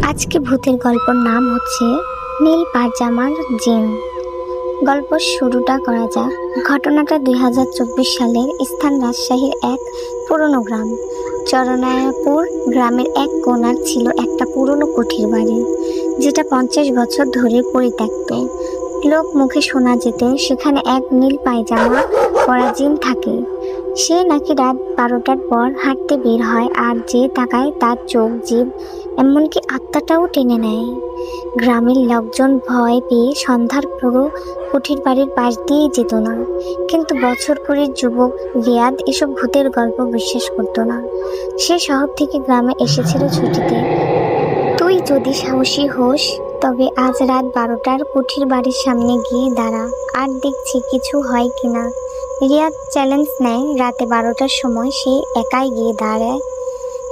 আজকে ভূতের গল্পর নাম হচ্ছে নীল পায়জামার জিন। গল্প শুরুটা করা যাক। ঘটনাটা 2024 সালের, স্থান রাজশাহীর এক পুরনো গ্রাম চরনায়পুর। গ্রামের এক কোণার ছিল একটা পুরনো কুঠির বাড়ি, যেটা 50 বছর ধরে পরিত্যক্ত। লোক মুখে শোনা যেত সেখানে এক নীল পায়জামা পরা জিন থাকে। সে নাকি রাত 12টার পর হাঁটতে বের হয়, আর যে তাকায় তার চোখ, জিভ, এমনকি আত্মাটাও টেনে নেয়। গ্রামের লোকজন ভয় পেয়ে সন্ধ্যার পুরো কুঠির বাড়ির পাশ দিয়ে যেত না, কিন্তু বছর কুড়ির যুবক রিয়াদ এসব ভূতের গল্প বিশ্বাস করতো না। সে শহর থেকে গ্রামে এসেছিল ছুটিতে। তুই যদি সাহসী হোস তবে আজ রাত 12টার কুঠির বাড়ির সামনে গিয়ে দাঁড়া, আর দেখছি কিছু হয় কিনা। রিয়াদ চ্যালেঞ্জ নেয়। রাতে 12টার সময় সে একাই গিয়ে দাঁড়ায়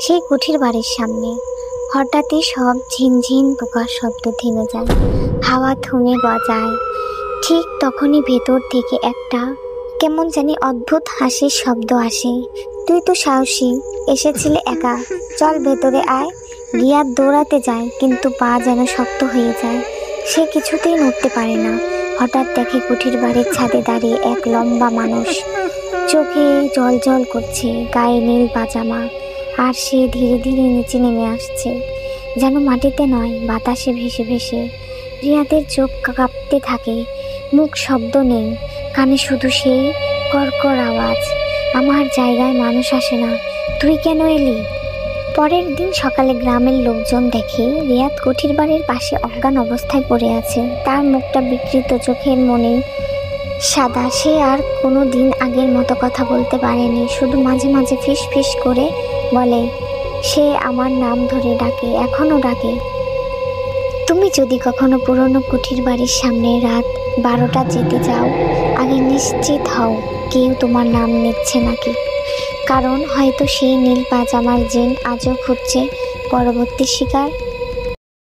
সেই কুঠির বাড়ির সামনে। হঠাৎই সব ঝিনঝিন পোকার শব্দ থেমে যায়, হাওয়া থমে বাজায়। ঠিক তখনই ভেতর থেকে একটা কেমন জানি অদ্ভুত হাসির শব্দ আসে। তুই তো সাহসী, এসেছিলে একা, চল ভেতরে আয়। রিয়াদ দৌড়াতে যায়, কিন্তু পা যেন শক্ত হয়ে যায়। সে কিছুতেই নড়তে পারে না। হঠাৎ দেখে কুঠির বাড়ির ছাদে দাঁড়িয়ে এক লম্বা মানুষ, চোখে জল জল করছে, গায়ে নীল পাজামা, আর সে ধীরে ধীরে নিচে নেমে আসছে, যেন মাটিতে নয়, বাতাসে ভেসে ভেসে। রিয়াদের চোখ কাঁপতে থাকে, মুখ শব্দ নেই, কানে শুধু সেই কড়কড় আওয়াজ, আমার জায়গায় মানুষ আসে না, তুই কেন এলি? পরের দিন সকালে গ্রামের লোকজন দেখে রিয়াদ কুঠির বাড়ির পাশে অজ্ঞান অবস্থায় পড়ে আছে। তার মুখটা বিকৃত, চোখের মনে সাদা। সে আর কোনো দিন আগের মতো কথা বলতে পারেনি, শুধু মাঝে মাঝে ফিস ফিস করে বলে। সে আমার নাম ধরে ডাকে, এখনও ডাকে। তুমি যদি কখনো পুরনো কুঠির বাড়ির সামনে রাত 12টা যেতে যাও, আগে নিশ্চিত হও কেউ তোমার নাম নিচ্ছে নাকি, কারণ হয়তো সেই নীল পাজামার জিন আজও খুঁজছে পরবর্তী শিকার।